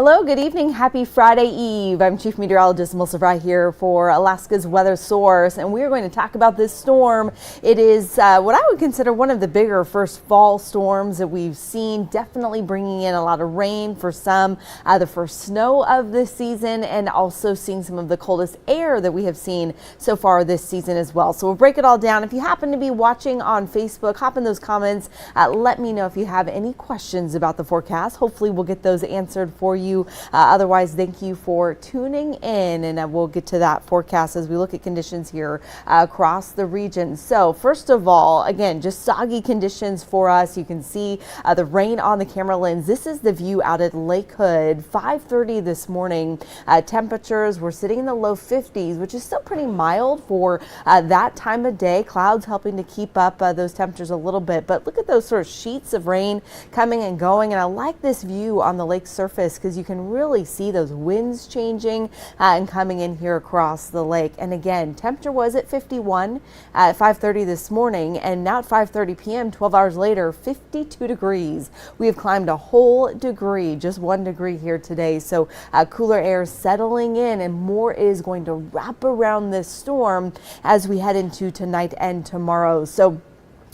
Hello, good evening. Happy Friday Eve. I'm Chief Meteorologist Melissa Frey here for Alaska's Weather Source, and we are going to talk about this storm. It is what I would consider one of the bigger first fall storms that we've seen, definitely bringing in a lot of rain for some, the first snow of this season, and also seeing some of the coldest air that we have seen so far this season as well. So we'll break it all down. If you happen to be watching on Facebook, hop in those comments. Let me know if you have any questions about the forecast. Hopefully we'll get those answered for you. Otherwise, thank you for tuning in, and we'll get to that forecast as we look at conditions here across the region. So first of all, again, just soggy conditions for us. You can see the rain on the camera lens. This is the view out at Lake Hood. 5:30 this morning. Temperatures were sitting in the low 50s, which is still pretty mild for that time of day. Clouds helping to keep up those temperatures a little bit, but look at those sort of sheets of rain coming and going. And I like this view on the lake surface because you can really see those winds changing and coming in here across the lake. And again, temperature was at 51 at 5:30 this morning, and now at 5:30 p.m., 12 hours later, 52 degrees. We have climbed a whole degree, just 1 degree here today. So cooler air settling in, and more is going to wrap around this storm as we head into tonight and tomorrow. So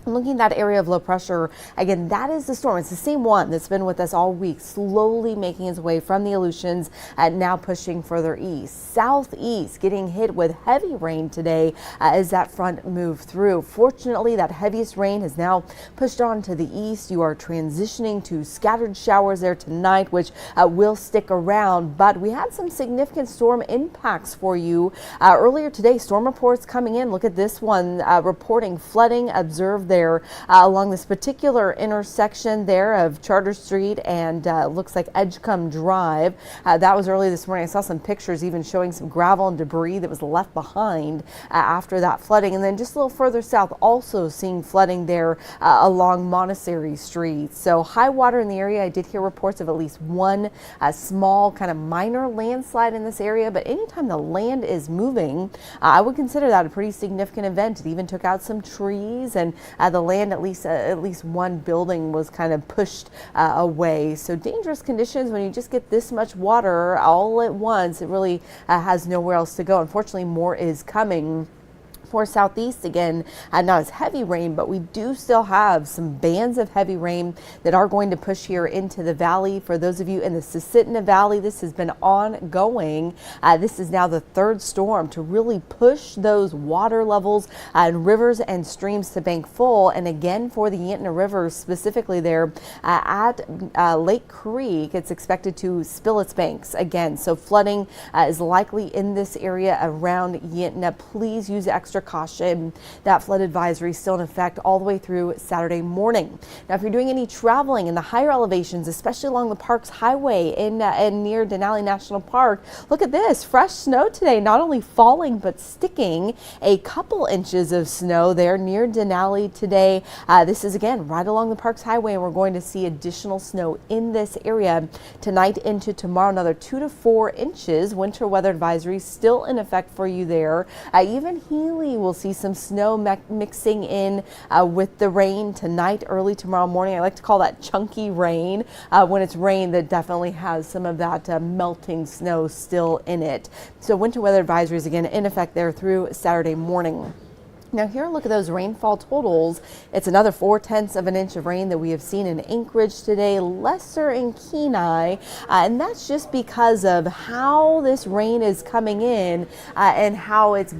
looking at that area of low pressure, again, that is the storm. It's the same one that's been with us all week, slowly making its way from the Aleutians and now pushing further east. Southeast, getting hit with heavy rain today as that front moved through. Fortunately, that heaviest rain has now pushed on to the east. You are transitioning to scattered showers there tonight, which will stick around. But we had some significant storm impacts for you earlier today. Storm reports coming in. Look at this one reporting flooding observed there along this particular intersection there of Charter Street and looks like Edgecombe Drive. That was early this morning. I saw some pictures even showing some gravel and debris that was left behind after that flooding. And then just a little further south, also seeing flooding there along Monastery Street. So high water in the area. I did hear reports of at least one small kind of minor landslide in this area, but anytime the land is moving, I would consider that a pretty significant event. It even took out some trees, and the land, at least one building was kind of pushed away. So dangerous conditions when you just get this much water all at once. It really has nowhere else to go. Unfortunately, more is coming. For southeast, again, not as heavy rain, but we do still have some bands of heavy rain that are going to push here into the valley. For those of you in the Susitna Valley, this has been ongoing. This is now the third storm to really push those water levels in rivers and streams to bank full. And again, for the Yentna River, specifically there at Lake Creek, it's expected to spill its banks again. So flooding is likely in this area around Yentna. Please use extra caution. That flood advisory is still in effect all the way through Saturday morning. Now, if you're doing any traveling in the higher elevations, especially along the Parks Highway in near Denali National Park, look at this fresh snow today, not only falling but sticking. A couple inches of snow there near Denali today. This is again right along the Parks Highway, and we're going to see additional snow in this area tonight into tomorrow. Another 2 to 4 inches. Winter weather advisory still in effect for you there. Even Healy will see some snow mixing in with the rain tonight, early tomorrow morning. I like to call that chunky rain when it's rain that definitely has some of that melting snow still in it. So winter weather advisories again in effect there through Saturday morning. Now here, look at those rainfall totals. It's another 4/10 of an inch of rain that we have seen in Anchorage today, lesser in Kenai, and that's just because of how this rain is coming in and how it's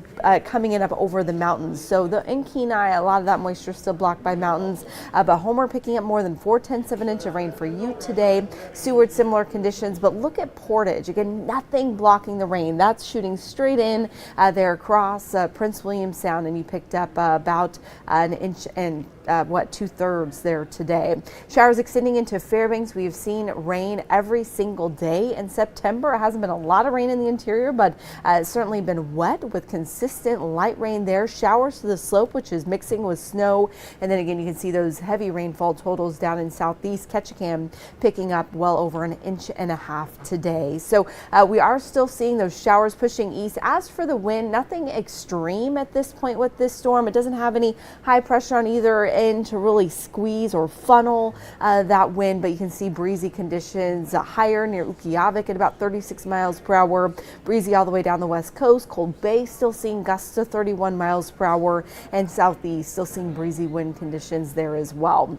coming in up over the mountains. So in Kenai, a lot of that moisture is still blocked by mountains, but Homer picking up more than 4/10 of an inch of rain for you today. Seward, similar conditions, but look at Portage. Again, nothing blocking the rain. That's shooting straight in there across Prince William Sound, and you picked up about an inch and 2/3 there today. Showers extending into Fairbanks. We have seen rain every single day in September. It hasn't been a lot of rain in the interior, but it's certainly been wet with consistent light rain there. Showers to the slope, which is mixing with snow. And then again, you can see those heavy rainfall totals down in southeast Ketchikan picking up well over an inch and a half today. So we are still seeing those showers pushing east. As for the wind, nothing extreme at this point with this storm. It doesn't have any high pressure on either in to really squeeze or funnel that wind, but you can see breezy conditions higher near Ukiyavik at about 36 miles per hour, breezy all the way down the west coast. Cold Bay still seeing gusts to 31 miles per hour, and southeast still seeing breezy wind conditions there as well.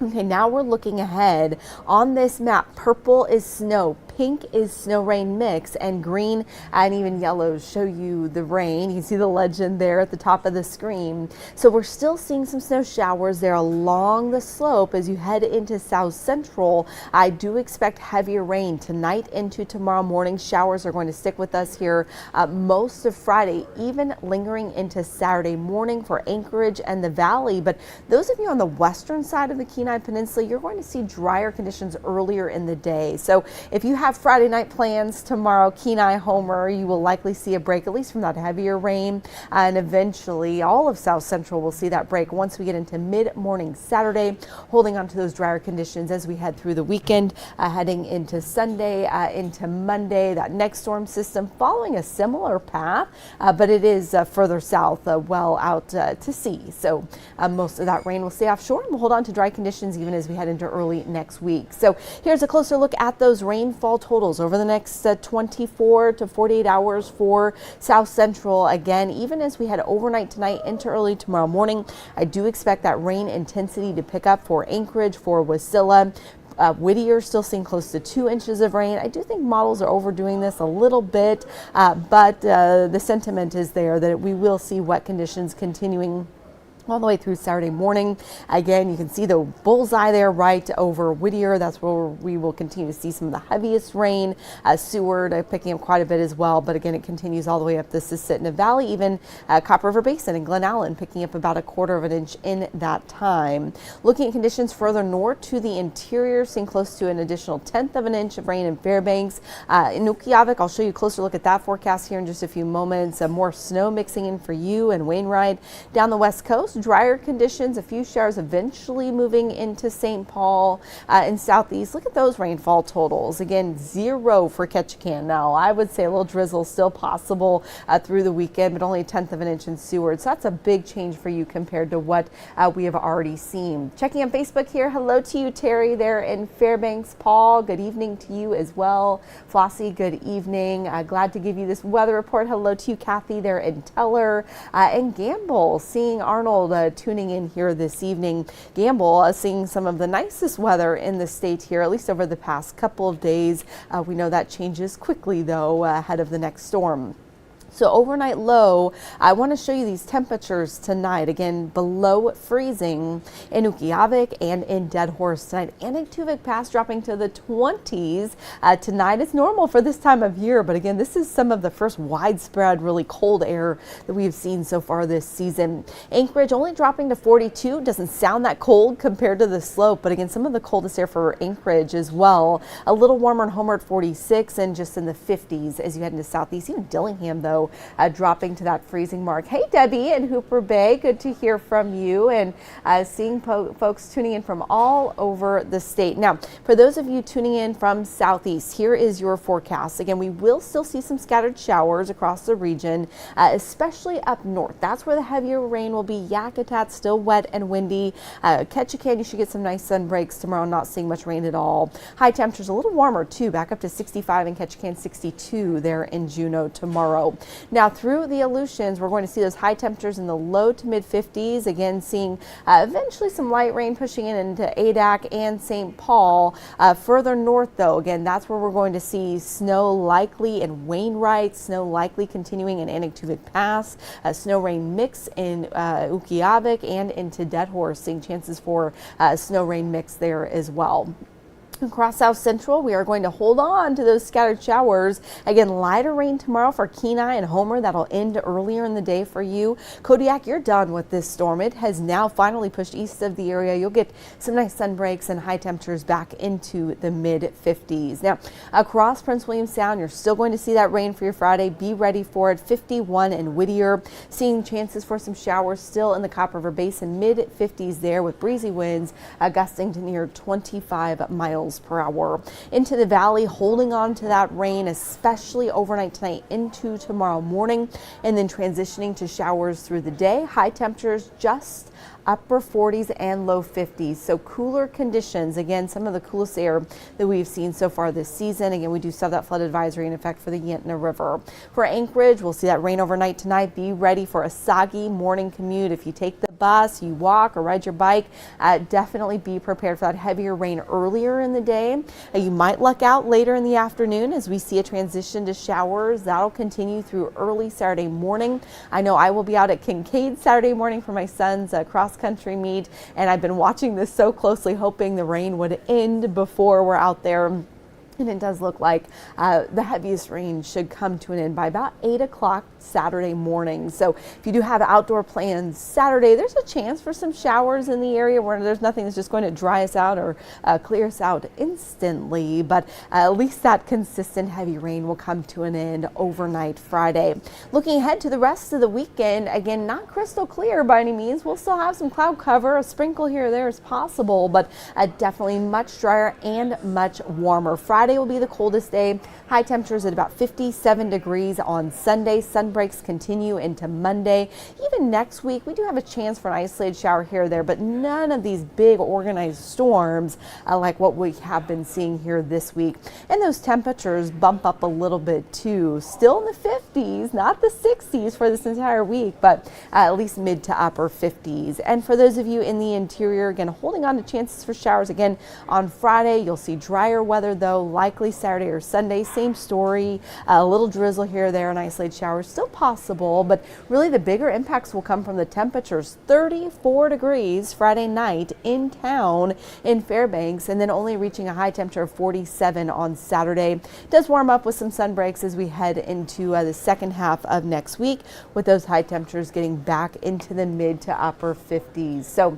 Okay, now we're looking ahead. On this map, purple is snow, pink is snow rain mix, and green and even yellow show you the rain. You can see the legend there at the top of the screen. So we're still seeing some snow showers there along the slope as you head into south central. I do expect heavier rain tonight into tomorrow morning. Showers are going to stick with us here most of Friday, even lingering into Saturday morning for Anchorage and the Valley. But those of you on the western side of the Kenai Peninsula, you're going to see drier conditions earlier in the day. So if you have Friday night plans tomorrow, Kenai, Homer, you will likely see a break, at least from that heavier rain. And eventually all of South Central will see that break once we get into mid-morning Saturday, holding on to those drier conditions as we head through the weekend, heading into Sunday, into Monday. That next storm system following a similar path, but it is further south, well out to sea. So most of that rain will stay offshore, and we'll hold on to dry conditions even as we head into early next week. So here's a closer look at those rainfall totals over the next 24 to 48 hours for South Central. Again, even as we head overnight tonight into early tomorrow morning, I do expect that rain intensity to pick up for Anchorage, for Wasilla. Whittier still seeing close to 2 inches of rain. I do think models are overdoing this a little bit, but the sentiment is there that we will see wet conditions continuing all the way through Saturday morning. Again, you can see the bullseye there right over Whittier. That's where we will continue to see some of the heaviest rain. Seward picking up quite a bit as well, but again, it continues all the way up the Susitna Valley, even Copper River Basin and Glen Allen picking up about 1/4 of an inch in that time. Looking at conditions further north to the interior, seeing close to an additional 1/10 of an inch of rain in Fairbanks. In Ukiyavik, I'll show you a closer look at that forecast here in just a few moments. More snow mixing in for you and Wainwright. Down the west coast, drier conditions, a few showers eventually moving into St. Paul and southeast. Look at those rainfall totals. Again, 0 for Ketchikan. Now, I would say a little drizzle still possible through the weekend, but only 1/10 of an inch in Seward. So that's a big change for you compared to what we have already seen. Checking on Facebook here. Hello to you, Terry, there in Fairbanks. Paul, good evening to you as well. Flossie, good evening. Glad to give you this weather report. Hello to you, Kathy, there in Teller. And Gamble, seeing Arnold tuning in here this evening. Gamble seeing some of the nicest weather in the state here, at least over the past couple of days. We know that changes quickly, though, ahead of the next storm. So overnight low, I want to show you these temperatures tonight. Again, below freezing in Ukiyavik and in Dead Horse tonight. Anaktuvik Pass dropping to the 20s tonight. It's normal for this time of year, but again, this is some of the first widespread, really cold air that we've seen so far this season. Anchorage only dropping to 42. Doesn't sound that cold compared to the slope, but again, some of the coldest air for Anchorage as well. A little warmer in Homer at 46 and just in the 50s as you head into southeast. Even Dillingham, though, dropping to that freezing mark. Hey, Debbie in Hooper Bay, good to hear from you, and seeing folks tuning in from all over the state. Now, for those of you tuning in from southeast, here is your forecast. Again, we will still see some scattered showers across the region, especially up north. That's where the heavier rain will be. Yakutat still wet and windy. Ketchikan, you should get some nice sun breaks tomorrow, not seeing much rain at all. High temperatures a little warmer too, back up to 65 in Ketchikan, 62 there in Juneau tomorrow. Now through the Aleutians, we're going to see those high temperatures in the low to mid 50s. Again, seeing eventually some light rain pushing in into Adak and St. Paul. Further north, though, again, that's where we're going to see snow likely in Wainwright, snow likely continuing in Anaktuvik Pass, snow rain mix in Ukiyavik and into Dead Horse, seeing chances for snow rain mix there as well. Across South Central, we are going to hold on to those scattered showers. Again, lighter rain tomorrow for Kenai and Homer. That'll end earlier in the day for you. Kodiak, you're done with this storm. It has now finally pushed east of the area. You'll get some nice sun breaks and high temperatures back into the mid 50s. Now, across Prince William Sound, you're still going to see that rain for your Friday. Be ready for it. 51 in Whittier. Seeing chances for some showers still in the Copper River Basin, mid 50s there with breezy winds gusting to near 25 miles miles per hour. Into the valley, holding on to that rain, especially overnight tonight into tomorrow morning, and then transitioning to showers through the day. High temperatures just upper 40s and low 50s. So cooler conditions. Again, some of the coolest air that we've seen so far this season. Again, we do still have that flood advisory in effect for the Yentna River. For Anchorage, we'll see that rain overnight tonight. Be ready for a soggy morning commute. If you take the bus, you walk or ride your bike, definitely be prepared for that heavier rain earlier in the day. You might luck out later in the afternoon as we see a transition to showers. That'll continue through early Saturday morning. I know I will be out at Kincaid Saturday morning for my son's cross-country meet, and I've been watching this so closely, hoping the rain would end before we're out there. And it does look like the heaviest rain should come to an end by about 8 o'clock Saturday morning. So if you do have outdoor plans Saturday, there's a chance for some showers in the area where there's nothing that's just going to dry us out or clear us out instantly. But at least that consistent heavy rain will come to an end overnight Friday. Looking ahead to the rest of the weekend, again, not crystal clear by any means. We'll still have some cloud cover. A sprinkle here or there is possible, but definitely much drier and much warmer. Friday will be the coldest day. High temperatures at about 57 degrees on Sunday. Sun breaks continue into Monday. Even next week, we do have a chance for an isolated shower here or there, but none of these big organized storms like what we have been seeing here this week. And those temperatures bump up a little bit too. Still in the 50s, not the 60s for this entire week, but at least mid to upper 50s. And for those of you in the interior, again, holding on to chances for showers again on Friday. You'll see drier weather though, likely Saturday or Sunday. Same story, a little drizzle here or there, and isolated showers still possible, but really the bigger impacts will come from the temperatures. 34 degrees Friday night in town in Fairbanks, and then only reaching a high temperature of 47 on Saturday. It does warm up with some sun breaks as we head into the second half of next week, with those high temperatures getting back into the mid to upper 50s. So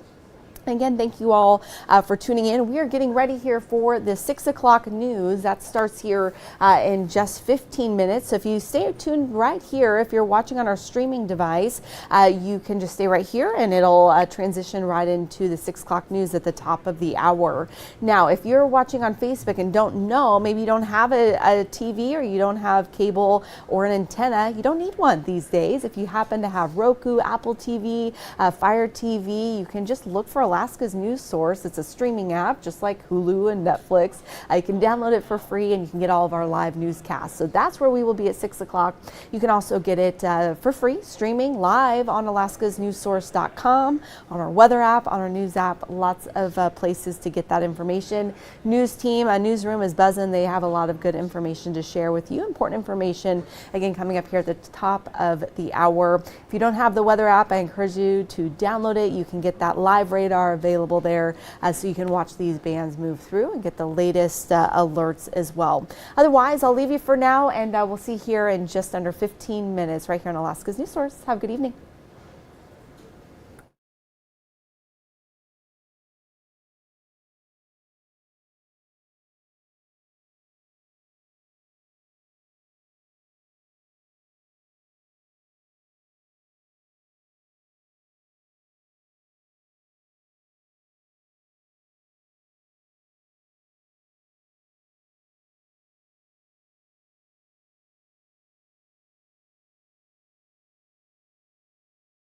again, thank you all for tuning in. We are getting ready here for the 6 o'clock news. That starts here in just 15 minutes. So if you stay tuned right here, if you're watching on our streaming device, you can just stay right here and it'll transition right into the 6 o'clock news at the top of the hour. Now, if you're watching on Facebook and don't know, maybe you don't have a TV or you don't have cable or an antenna, you don't need one these days. If you happen to have Roku, Apple TV, Fire TV, you can just look for Alaska's news source. It's a streaming app just like Hulu and Netflix. You can download it for free and you can get all of our live newscasts. So that's where we will be at 6 o'clock. You can also get it for free streaming live on alaskasnewssource.com, on our weather app, on our news app. Lots of places to get that information. News team, newsroom is buzzing. They have a lot of good information to share with you. Important information, again, coming up here at the top of the hour. If you don't have the weather app, I encourage you to download it. You can get that live radar available there so you can watch these bands move through and get the latest alerts as well. Otherwise, I'll leave you for now, and we'll see you here in just under 15 minutes right here on Alaska's News Source. Have a good evening.